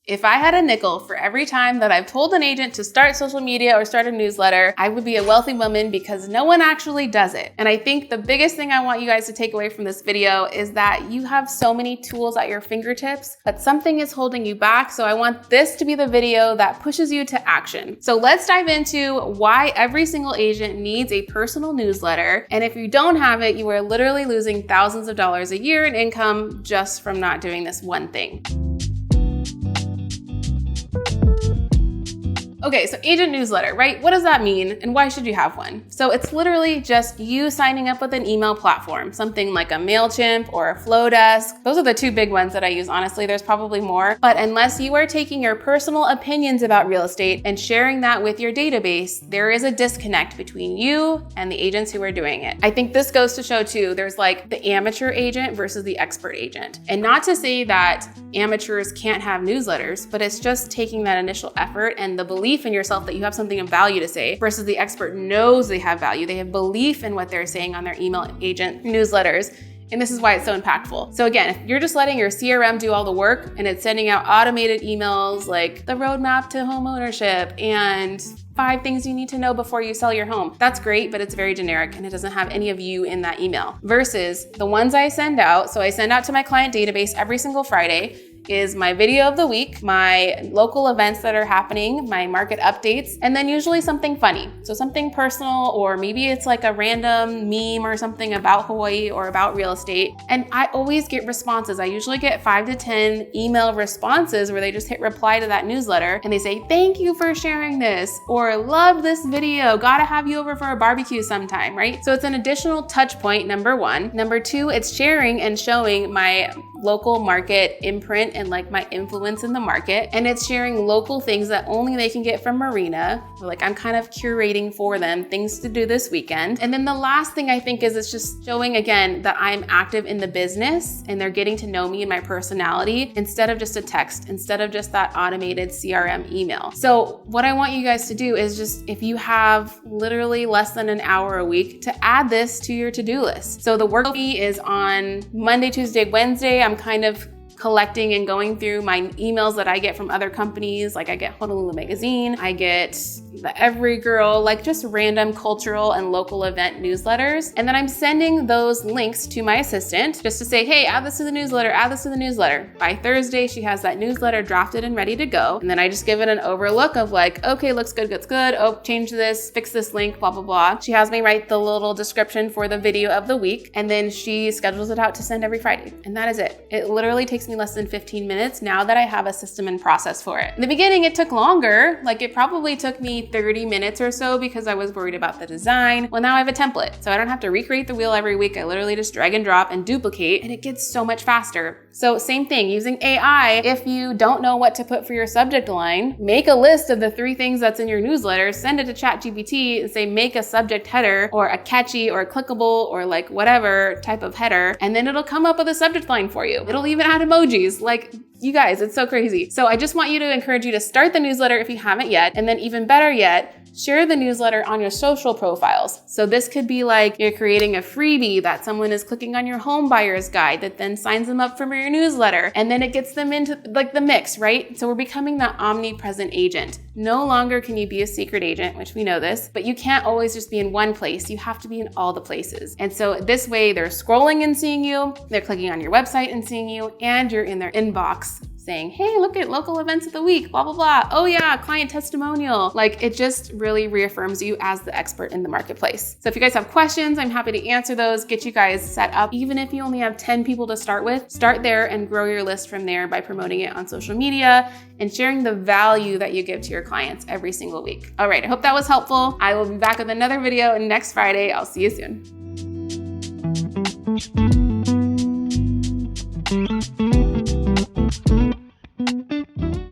If I had a nickel for every time that I've told an agent to start social media or start a newsletter, I would be a wealthy woman because no one actually does it. And I think the biggest thing I want you guys to take away from this video is that you have so many tools at your fingertips, but something is holding you back. So I want this to be the video that pushes you to action. So let's dive into why every single agent needs a personal newsletter. And if you don't have it, you are literally losing thousands of dollars a year in income just from not doing this one thing. Okay, so agent newsletter, right? What does that mean and why should you have one? So it's literally just you signing up with an email platform, something like a MailChimp or a Flowdesk. Those are the two big ones that I use, honestly. There's probably more, but unless you are taking your personal opinions about real estate and sharing that with your database, there is a disconnect between you and the agents who are doing it. I think this goes to show too, there's like the amateur agent versus the expert agent. And not to say that amateurs can't have newsletters, but it's just taking that initial effort and the belief in yourself that you have something of value to say versus the expert knows they have value. They have belief in what they're saying on their email agent newsletters. And this is why it's so impactful. So again, if you're just letting your CRM do all the work and it's sending out automated emails like the roadmap to home ownership and 5 things you need to know before you sell your home, that's great, but it's very generic and it doesn't have any of you in that email. Versus the ones I send out, so I send out to my client database every single Friday, is my video of the week, my local events that are happening, my market updates, and then usually something funny. So something personal, or maybe it's like a random meme or something about Hawaii or about real estate. And I always get responses. I usually get 5 to 10 email responses where they just hit reply to that newsletter and they say, thank you for sharing this, or love this video, gotta have you over for a barbecue sometime, right? So it's an additional touch point, number one. Number two, it's sharing and showing my local market imprint and like my influence in the market. And it's sharing local things that only they can get from Marina. Like I'm kind of curating for them things to do this weekend. And then the last thing I think is it's just showing again that I'm active in the business and they're getting to know me and my personality instead of just a text, instead of just that automated CRM email. So what I want you guys to do is just, if you have literally less than an hour a week, to add this to your to-do list. So the workflow is on Monday, Tuesday, Wednesday. I'm kind of collecting and going through my emails that I get from other companies. Like I get Honolulu Magazine, I get the Every Girl, like just random cultural and local event newsletters. And then I'm sending those links to my assistant just to say, hey, add this to the newsletter, add this to the newsletter. By Thursday, she has that newsletter drafted and ready to go. And then I just give it an overlook of like, okay, looks good, looks good. Oh, change this, fix this link, blah, blah, blah. She has me write the little description for the video of the week. And then she schedules it out to send every Friday. And that is it. It literally takes me less than 15 minutes now that I have a system and process for it. In the beginning, it took longer. Like it probably took me 30 minutes or so because I was worried about the design. Well, now I have a template, so I don't have to recreate the wheel every week. I literally just drag and drop and duplicate, and it gets so much faster. So same thing, using AI. If you don't know what to put for your subject line, make a list of the 3 things that's in your newsletter, send it to ChatGPT and say, make a subject header or a catchy or clickable or like whatever type of header, and then it'll come up with a subject line for you. It'll even add emojis. Like, you guys, it's so crazy. So I just want you to encourage you to start the newsletter if you haven't yet. And then even better yet, share the newsletter on your social profiles. So this could be like you're creating a freebie that someone is clicking on your home buyer's guide that then signs them up for your newsletter. And then it gets them into like the mix, right? So we're becoming that omnipresent agent. No longer can you be a secret agent, which we know this, but you can't always just be in one place. You have to be in all the places. And so this way they're scrolling and seeing you, they're clicking on your website and seeing you, and you're in their inbox saying, hey, look at local events of the week, blah, blah, blah. Oh yeah, client testimonial. Like it just really reaffirms you as the expert in the marketplace. So if you guys have questions, I'm happy to answer those, get you guys set up. Even if you only have 10 people to start with, start there and grow your list from there by promoting it on social media and sharing the value that you give to your clients every single week. All right, I hope that was helpful. I will be back with another video next Friday. I'll see you soon.